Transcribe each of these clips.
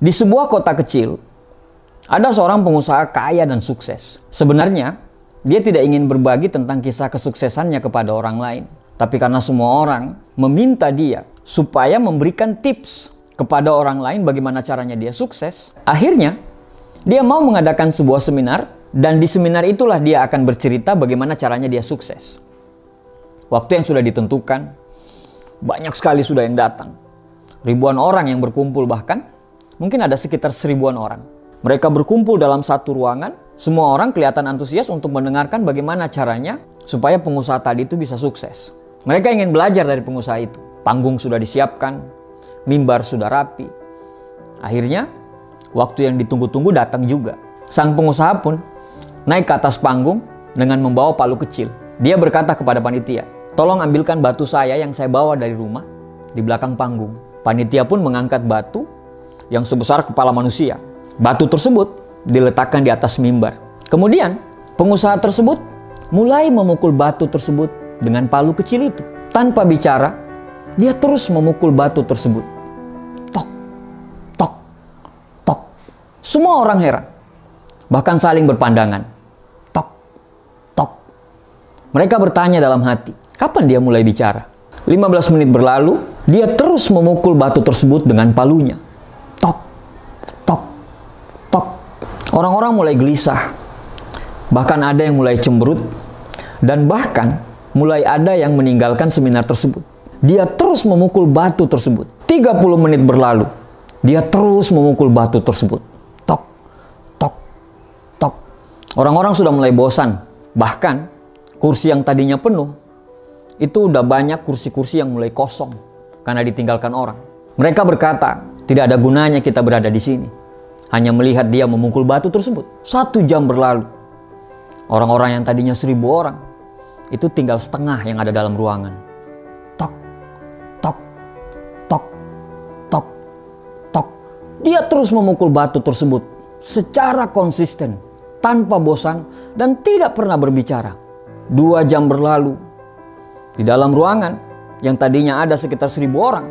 Di sebuah kota kecil, ada seorang pengusaha kaya dan sukses. Sebenarnya, dia tidak ingin berbagi tentang kisah kesuksesannya kepada orang lain. Tapi karena semua orang meminta dia supaya memberikan tips kepada orang lain bagaimana caranya dia sukses, akhirnya dia mau mengadakan sebuah seminar, dan di seminar itulah dia akan bercerita bagaimana caranya dia sukses. Waktu yang sudah ditentukan, banyak sekali sudah yang datang. Ribuan orang yang berkumpul, bahkan mungkin ada sekitar 1000-an orang. Mereka berkumpul dalam satu ruangan. Semua orang kelihatan antusias untuk mendengarkan bagaimana caranya supaya pengusaha tadi itu bisa sukses. Mereka ingin belajar dari pengusaha itu. Panggung sudah disiapkan, mimbar sudah rapi. Akhirnya, waktu yang ditunggu-tunggu datang juga. Sang pengusaha pun naik ke atas panggung dengan membawa palu kecil. Dia berkata kepada panitia, "Tolong ambilkan batu saya yang saya bawa dari rumah di belakang panggung." Panitia pun mengangkat batu yang sebesar kepala manusia. Batu tersebut diletakkan di atas mimbar. Kemudian pengusaha tersebut mulai memukul batu tersebut dengan palu kecil itu. Tanpa bicara, dia terus memukul batu tersebut. Tok, tok, tok. Semua orang heran, bahkan saling berpandangan. Tok, tok. Mereka bertanya dalam hati, kapan dia mulai bicara? 15 menit berlalu, dia terus memukul batu tersebut dengan palunya. Tok, tok, tok. Orang-orang mulai gelisah. Bahkan ada yang mulai cemberut. Dan bahkan mulai ada yang meninggalkan seminar tersebut. Dia terus memukul batu tersebut. 30 menit berlalu. Dia terus memukul batu tersebut. Tok, tok, tok. Orang-orang sudah mulai bosan. Bahkan kursi yang tadinya penuh, itu udah banyak kursi-kursi yang mulai kosong karena ditinggalkan orang. Mereka berkata, tidak ada gunanya kita berada di sini. Hanya melihat dia memukul batu tersebut. 1 jam berlalu. Orang-orang yang tadinya 1000 orang, itu tinggal setengah yang ada dalam ruangan. Tok, tok, tok, tok, tok. Dia terus memukul batu tersebut secara konsisten, tanpa bosan, dan tidak pernah berbicara. 2 jam berlalu. Di dalam ruangan yang tadinya ada sekitar 1000 orang,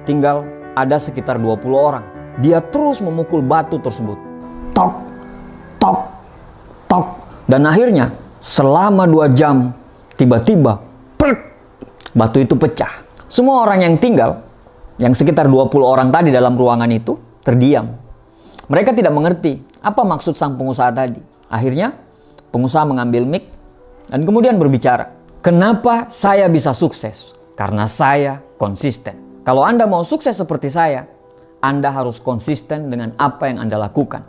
tinggal ada sekitar 20 orang. Dia terus memukul batu tersebut. Tok, tok, tok. Dan akhirnya selama 2 jam, tiba-tiba batu itu pecah. Semua orang yang tinggal, yang sekitar 20 orang tadi dalam ruangan itu, terdiam. Mereka tidak mengerti apa maksud sang pengusaha tadi. Akhirnya pengusaha mengambil mic dan kemudian berbicara. Kenapa saya bisa sukses? Karena saya konsisten. Kalau Anda mau sukses seperti saya, Anda harus konsisten dengan apa yang Anda lakukan.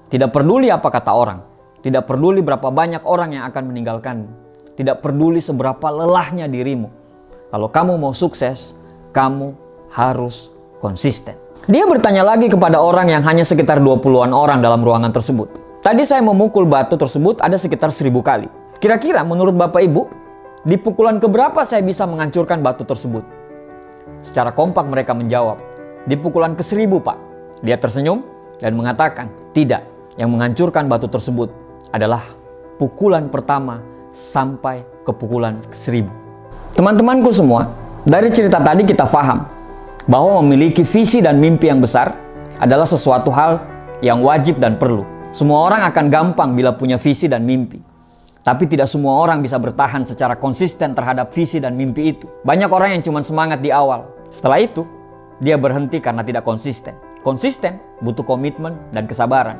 Tidak peduli apa kata orang. Tidak peduli berapa banyak orang yang akan meninggalkanmu. Tidak peduli seberapa lelahnya dirimu. Kalau kamu mau sukses, kamu harus konsisten. Dia bertanya lagi kepada orang yang hanya sekitar 20-an orang dalam ruangan tersebut. Tadi saya memukul batu tersebut ada sekitar 1000 kali. Kira-kira menurut Bapak Ibu, di pukulan keberapa saya bisa menghancurkan batu tersebut? Secara kompak mereka menjawab, di pukulan ke-1000, Pak. Dia tersenyum dan mengatakan, tidak. Yang menghancurkan batu tersebut adalah pukulan pertama sampai ke pukulan ke-1000. Teman-temanku semua, dari cerita tadi kita paham bahwa memiliki visi dan mimpi yang besar adalah sesuatu hal yang wajib dan perlu. Semua orang akan gampang bila punya visi dan mimpi. Tapi tidak semua orang bisa bertahan secara konsisten terhadap visi dan mimpi itu. Banyak orang yang cuma semangat di awal. Setelah itu, dia berhenti karena tidak konsisten. Konsisten butuh komitmen dan kesabaran.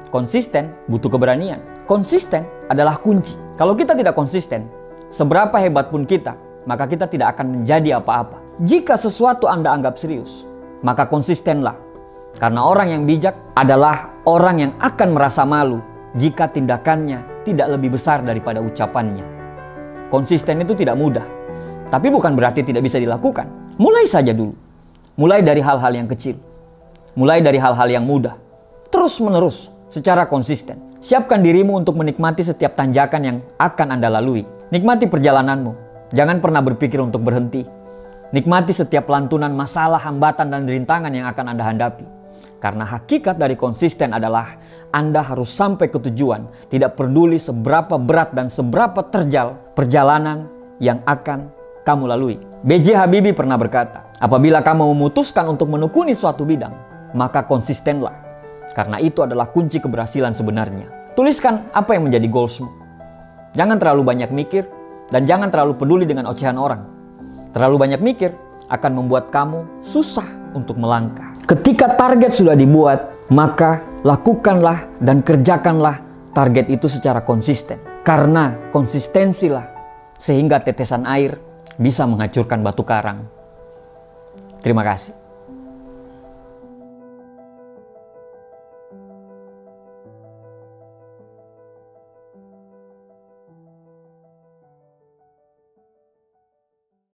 Konsisten butuh keberanian. Konsisten adalah kunci. Kalau kita tidak konsisten, seberapa hebat pun kita, maka kita tidak akan menjadi apa-apa. Jika sesuatu Anda anggap serius, maka konsistenlah. Karena orang yang bijak adalah orang yang akan merasa malu jika tindakannya tidak lebih besar daripada ucapannya. Konsisten itu tidak mudah, tapi bukan berarti tidak bisa dilakukan. Mulai saja dulu. Mulai dari hal-hal yang kecil. Mulai dari hal-hal yang mudah. Terus menerus, secara konsisten. Siapkan dirimu untuk menikmati setiap tanjakan yang akan Anda lalui. Nikmati perjalananmu. Jangan pernah berpikir untuk berhenti. Nikmati setiap lantunan masalah, hambatan, dan rintangan yang akan Anda hadapi. Karena hakikat dari konsisten adalah Anda harus sampai ke tujuan. Tidak peduli seberapa berat dan seberapa terjal perjalanan yang akan kamu lalui. B.J. Habibie pernah berkata, apabila kamu memutuskan untuk menekuni suatu bidang, maka konsistenlah. Karena itu adalah kunci keberhasilan sebenarnya. Tuliskan apa yang menjadi goalsmu. Jangan terlalu banyak mikir dan jangan terlalu peduli dengan ocehan orang. Terlalu banyak mikir akan membuat kamu susah untuk melangkah. Ketika target sudah dibuat, maka lakukanlah dan kerjakanlah target itu secara konsisten. Karena konsistensilah sehingga tetesan air bisa menghancurkan batu karang. Terima kasih.